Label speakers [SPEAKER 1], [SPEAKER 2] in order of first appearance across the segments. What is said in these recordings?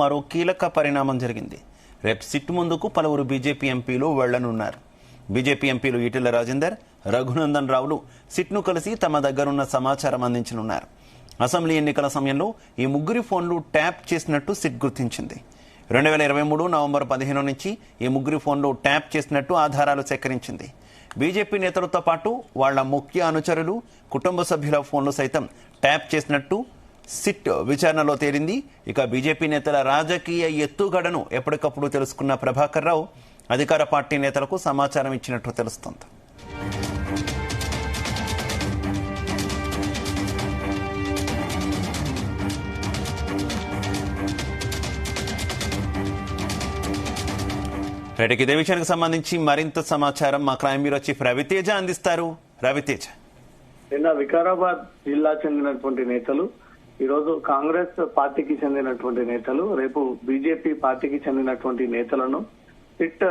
[SPEAKER 1] మరో కీలక పరిణామం జరిగింది. రేపు సిట్ ముందుకు పలువురు బీజేపీ ఎంపీలు వెళ్లనున్నారు. బీజేపీ ఎంపీలు ఈటెల రాజేందర్, రఘునందన్ రావులు సిట్ను కలిసి తమ దగ్గరున్న సమాచారం అందించనున్నారు. అసెంబ్లీ ఎన్నికల సమయంలో ఈ ముగ్గురి ఫోన్లు ట్యాప్ చేసినట్టు సిట్ గుర్తించింది. 2023 నవంబర్ 15 నుంచి ఈ ముగ్గురి ఫోన్లు ట్యాప్ చేసినట్టు ఆధారాలు సేకరించింది. బీజేపీ నేతలతో పాటు వాళ్ల ముఖ్య అనుచరులు, కుటుంబ సభ్యుల ఫోన్లు సైతం ట్యాప్ చేసినట్టు సిట్ విచారణలో తేలింది. ఇక బీజేపీ నేతల రాజకీయ ఎత్తుగడను ఎప్పటికప్పుడు తెలుసుకున్న ప్రభాకర్ రావు అధికార పార్టీ నేతలకు సమాచారం ఇచ్చినట్టు తెలుస్తోంది. రైట్, ఇదే విషయానికి సంబంధించి మరింత సమాచారం మా క్రైమ్ బ్యూరో చీఫ్ రవితేజ అందిస్తారు. రవితేజ,
[SPEAKER 2] నిన్న వికారాబాద్ జిల్లా చెందినటువంటి నేతలు, ఈరోజు కాంగ్రెస్ పార్టీకి చెందినటువంటి నేతలు, రేపు బీజేపీ పార్టీకి చెందినటువంటి నేతలను సిట్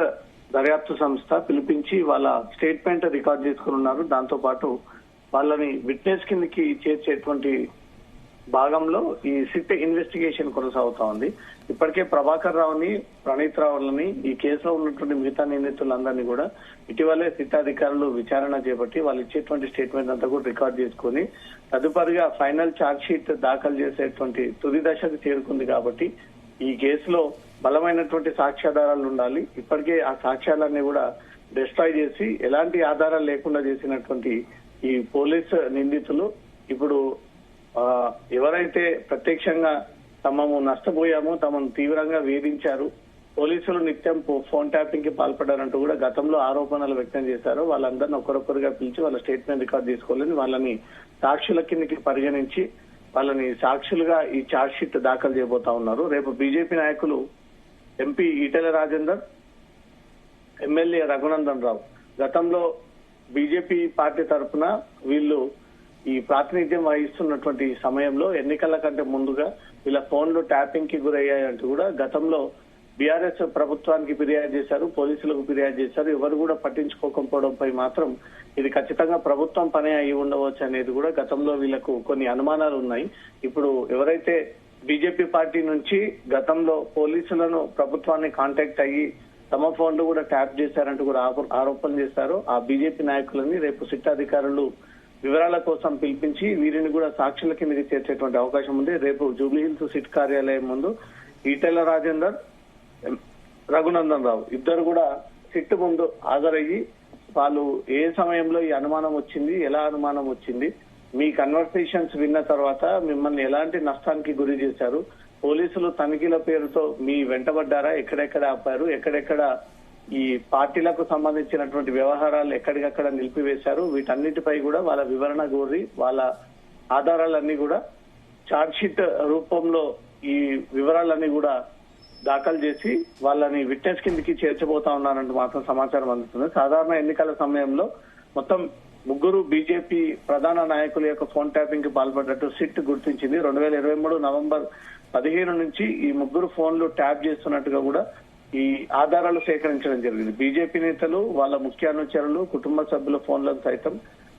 [SPEAKER 2] దర్యాప్తు సంస్థ పిలిపించి వాళ్ళ స్టేట్మెంట్ రికార్డ్ చేసుకున్నారు. దాంతో పాటు వాళ్ళని విట్నెస్ కిందకి చేర్చేటువంటి భాగంలో ఈ సిట్ ఇన్వెస్టిగేషన్ కొనసాగుతా ఉంది. ఇప్పటికే ప్రభాకర్ రావుని, ప్రణీత్ రావులని, ఈ కేసులో ఉన్నటువంటి మిగతా నిందితులందరినీ కూడా ఇటీవలే సిట్ అధికారులు విచారణ చేపట్టి వాళ్ళు ఇచ్చేటువంటి స్టేట్మెంట్ అంతా కూడా రికార్డ్ చేసుకుని తదుపరిగా ఫైనల్ ఛార్జ్ షీట్ దాఖలు చేసేటువంటి తుది దశకు చేరుకుంది. కాబట్టి ఈ కేసులో బలమైనటువంటి సాక్ష్యాధారాలు ఉండాలి. ఇప్పటికే ఆ సాక్ష్యాలన్నీ కూడా డిస్ట్రాయ్ చేసి ఎలాంటి ఆధారాలు లేకుండా చేసినటువంటి ఈ పోలీస్ నిందితులు ఇప్పుడు ఎవరైతే ప్రత్యక్షంగా తమము నష్టపోయామో, తమను తీవ్రంగా వేధించారు, పోలీసులు నిత్యం ఫోన్ ట్యాపింగ్ కి పాల్పడ్డారంటూ కూడా గతంలో ఆరోపణలు వ్యక్తం చేశారు. వాళ్ళందరినీ ఒకరొకరుగా పిలిచి వాళ్ళ స్టేట్మెంట్ రికార్డ్ చేసుకోవాలని వాళ్ళని సాక్షుల కిందకి పరిగణించి వాళ్ళని సాక్షులుగా ఈ ఛార్జ్ షీట్ దాఖలు చేయబోతా ఉన్నారు. రేపు బీజేపీ నాయకులు ఎంపీ ఈటెల రాజేందర్, ఎమ్మెల్యే రఘునందన్ రావు గతంలో బీజేపీ పార్టీ తరఫున వీళ్ళు ఈ ప్రాతినిధ్యం వహిస్తున్నటువంటి సమయంలో ఎన్నికల కంటే ముందుగా వీళ్ళ ఫోన్లు ట్యాపింగ్ కి గురయ్యాయంటూ కూడా గతంలో బీఆర్ఎస్ ప్రభుత్వానికి ఫిర్యాదు చేశారు, పోలీసులకు ఫిర్యాదు చేశారు. ఎవరు కూడా పట్టించుకోకపోవడంపై మాత్రం ఇది ఖచ్చితంగా ప్రభుత్వం పని అయి ఉండవచ్చు అనేది కూడా గతంలో వీళ్ళకు కొన్ని అనుమానాలు ఉన్నాయి. ఇప్పుడు ఎవరైతే బీజేపీ పార్టీ నుంచి గతంలో పోలీసులను ప్రభుత్వాన్ని కాంటాక్ట్ అయ్యి తమ ఫోన్లు కూడా ట్యాప్ చేశారంటూ కూడా ఆరోపణ చేశారు. ఆ బీజేపీ నాయకులని రేపు సిట్ అధికారులు వివరాల కోసం పిలిపించి వీరిని కూడా సాక్షుల కిందకి చేర్చేటువంటి అవకాశం ఉంది. రేపు జూబ్లీహిల్స్ సిట్ కార్యాలయం ముందు ఈటెల రాజేందర్, రఘునందన్ రావు ఇద్దరు కూడా సిట్ ముందు హాజరయ్యి వాళ్ళు ఏ సమయంలో ఈ అనుమానం వచ్చింది, ఎలా అనుమానం వచ్చింది, మీ కన్వర్సేషన్స్ విన్న తర్వాత మిమ్మల్ని ఎలాంటి నష్టానికి గురి చేశారు, పోలీసులు తనిఖీల పేరుతో మీ వెంటబడ్డారా, ఎక్కడెక్కడ ఆపారు, ఎక్కడెక్కడ ఈ పార్టీలకు సంబంధించినటువంటి వ్యవహారాలు ఎక్కడికక్కడ నిలిపివేశారు, వీటన్నిటిపై కూడా వాళ్ళ వివరణ కోరి వాళ్ళ ఆధారాలన్నీ కూడా ఛార్జ్ షీట్ రూపంలో ఈ వివరాలన్నీ కూడా దాఖలు చేసి వాళ్ళని విట్నెస్ కిందకి చేర్చబోతా ఉన్నారంటూ మాత్రం సమాచారం అందుతుంది. సాధారణ ఎన్నికల సమయంలో మొత్తం ముగ్గురు బీజేపీ ప్రధాన నాయకుల యొక్క ఫోన్ ట్యాపింగ్ కి పాల్పడ్డట్టు సిట్ గుర్తించింది. 2023 నవంబర్ 15 నుంచి ఈ ముగ్గురు ఫోన్లు ట్యాప్ చేస్తున్నట్టుగా కూడా ఈ ఆధారాలు సేకరించడం జరిగింది. బీజేపీ నేతలు, వాళ్ళ ముఖ్య అనుచరులు, కుటుంబ సభ్యుల ఫోన్లను సైతం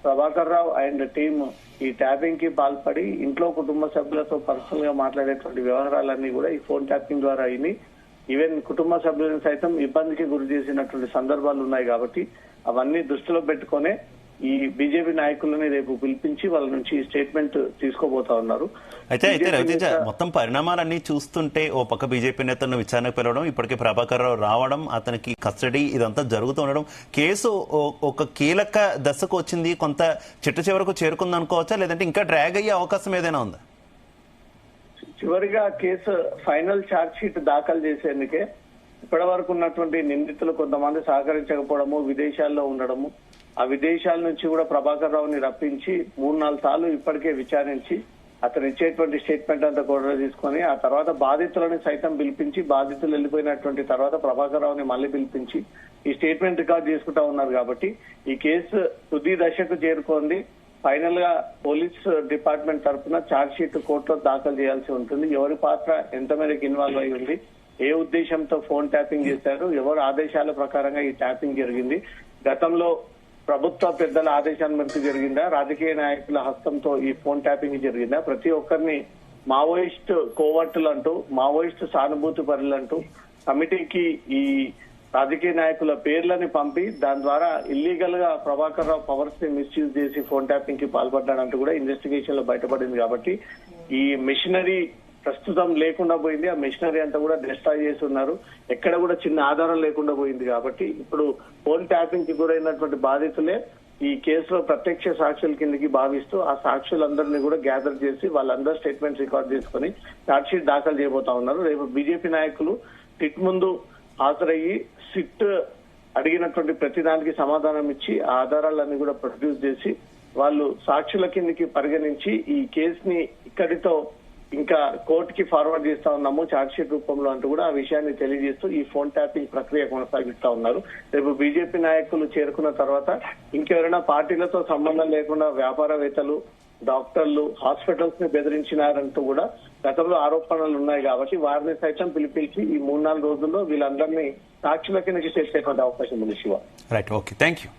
[SPEAKER 2] ప్రభాకర్ రావు అండ్ టీమ్ ఈ ట్యాపింగ్ కి పాల్పడి ఇంట్లో కుటుంబ సభ్యులతో పర్సనల్ గా మాట్లాడేటువంటి వ్యవహారాలన్నీ కూడా ఈ ఫోన్ ట్యాపింగ్ ద్వారా అయినాయి. ఈవెన్ కుటుంబ సభ్యులను సైతం ఇబ్బందికి గురి చేసినటువంటి సందర్భాలు ఉన్నాయి. కాబట్టి అవన్నీ దృష్టిలో పెట్టుకునే ఈ బీజేపీ నాయకులని రేపు పిలిపించి వాళ్ళ నుంచి స్టేట్మెంట్ తీసుకోబోతా ఉన్నారు.
[SPEAKER 1] అయితే రవితేజ, మొత్తం పరిణామాలన్నీ చూస్తుంటే ఓ పక్క బీజేపీ నేతలను విచారణకు పిలవడం, ఇప్పటికే ప్రభాకర్ రావు రావడం, అతనికి కస్టడీ, ఇదంతా జరుగుతూ ఉండడం, కేసు ఒక కీలక దశకు వచ్చింది, కొంత చిట్ట చివరకు చేరుకుంది అనుకోవచ్చా, లేదంటే ఇంకా డ్రాగ్ అయ్యే అవకాశం ఏదైనా ఉందా?
[SPEAKER 2] చివరిగా కేసు ఫైనల్ ఛార్జ్ షీట్ దాఖలు చేసేందుకే ఇప్పటి వరకు ఉన్నటువంటి నిందితులు కొంతమంది సహకరించకపోవడము, విదేశాల్లో ఉండడము, ఆ విదేశాల నుంచి కూడా ప్రభాకర్ రావుని రప్పించి 3-4 సార్లు ఇప్పటికే విచారించి అతను ఇచ్చేటువంటి స్టేట్మెంట్ అంతా కూడా తీసుకొని ఆ తర్వాత బాధితులను సైతం పిలిపించి, బాధితులు వెళ్ళిపోయినటువంటి తర్వాత ప్రభాకర్ రావుని మళ్ళీ పిలిపించి ఈ స్టేట్మెంట్ రికార్డ్ చేసుకుంటా ఉన్నారు. కాబట్టి ఈ కేసు తుది దశకు చేరుకోండి. ఫైనల్ గా పోలీస్ డిపార్ట్మెంట్ తరఫున ఛార్జ్ షీట్ కోర్టులో దాఖలు చేయాల్సి ఉంటుంది. ఎవరి పాత్ర ఎంత మేరకు ఇన్వాల్వ్ అయి ఉంది, ఏ ఉద్దేశంతో ఫోన్ ట్యాపింగ్ చేశారు, ఎవరు ఆదేశాల ప్రకారంగా ఈ ట్యాపింగ్ జరిగింది, గతంలో ప్రభుత్వ పెద్దల ఆదేశాల మేరకు జరిగిందా, రాజకీయ నాయకుల హస్తంతో ఈ ఫోన్ ట్యాపింగ్ జరిగిందా, ప్రతి ఒక్కరిని మావోయిస్ట్ కోవర్టులు అంటూ, మావోయిస్ట్ సానుభూతి పరులంటూ కమిటీకి ఈ రాజకీయ నాయకుల పేర్లని పంపి దాని ద్వారా ఇల్లీగల్ గా ప్రభాకర్ రావు పవర్స్ ని మిస్యూజ్ చేసి ఫోన్ ట్యాపింగ్ కి పాల్పడ్డాడంటూ కూడా ఇన్వెస్టిగేషన్ లో బయటపడింది. కాబట్టి ఈ మిషనరీ ప్రస్తుతం లేకుండా పోయింది. ఆ మిషనరీ అంతా కూడా డిస్ట్రాయ్ చేసి ఉన్నారు. ఎక్కడ కూడా చిన్న ఆధారం లేకుండా పోయింది. కాబట్టి ఇప్పుడు ఫోన్ ట్యాపింగ్ కి గురైనటువంటి బాధితులే ఈ కేసులో ప్రత్యక్ష సాక్షుల కిందకి భావిస్తూ ఆ సాక్షులందరినీ కూడా గ్యాదర్ చేసి వాళ్ళందరూ స్టేట్మెంట్స్ రికార్డ్ చేసుకుని ఛార్జ్ షీట్ దాఖలు చేయబోతా ఉన్నారు. రేపు బీజేపీ నాయకులు సిట్ ముందు హాజరయ్యి సిట్ అడిగినటువంటి ప్రతి దానికి సమాధానం ఇచ్చి ఆ ఆధారాలన్నీ కూడా ప్రొడ్యూస్ చేసి వాళ్ళు సాక్షుల కిందకి పరిగణించి ఈ కేసుని ఇక్కడితో ఇంకా కోర్టుకి ఫార్వర్డ్ చేస్తా ఉన్నాము ఛార్జ్ షీట్ రూపంలో అంటూ కూడా ఆ విషయాన్ని తెలియజేస్తూ ఈ ఫోన్ ట్యాపింగ్ ప్రక్రియ కొనసాగిస్తా ఉన్నారు. రేపు బీజేపీ నాయకులు చేరుకున్న తర్వాత ఇంకెవరైనా పార్టీలతో సంబంధం లేకుండా వ్యాపారవేత్తలు, డాక్టర్లు, హాస్పిటల్స్ ని బెదిరించినారంటూ కూడా గతంలో ఆరోపణలు ఉన్నాయి. కాబట్టి వారిని సైతం పిలిపించి ఈ 3-4 రోజుల్లో వీళ్ళందరినీ సాక్షుల కిందకి చేసేటువంటి అవకాశం ఉంది. Shiva.
[SPEAKER 1] Right, okay, thank you.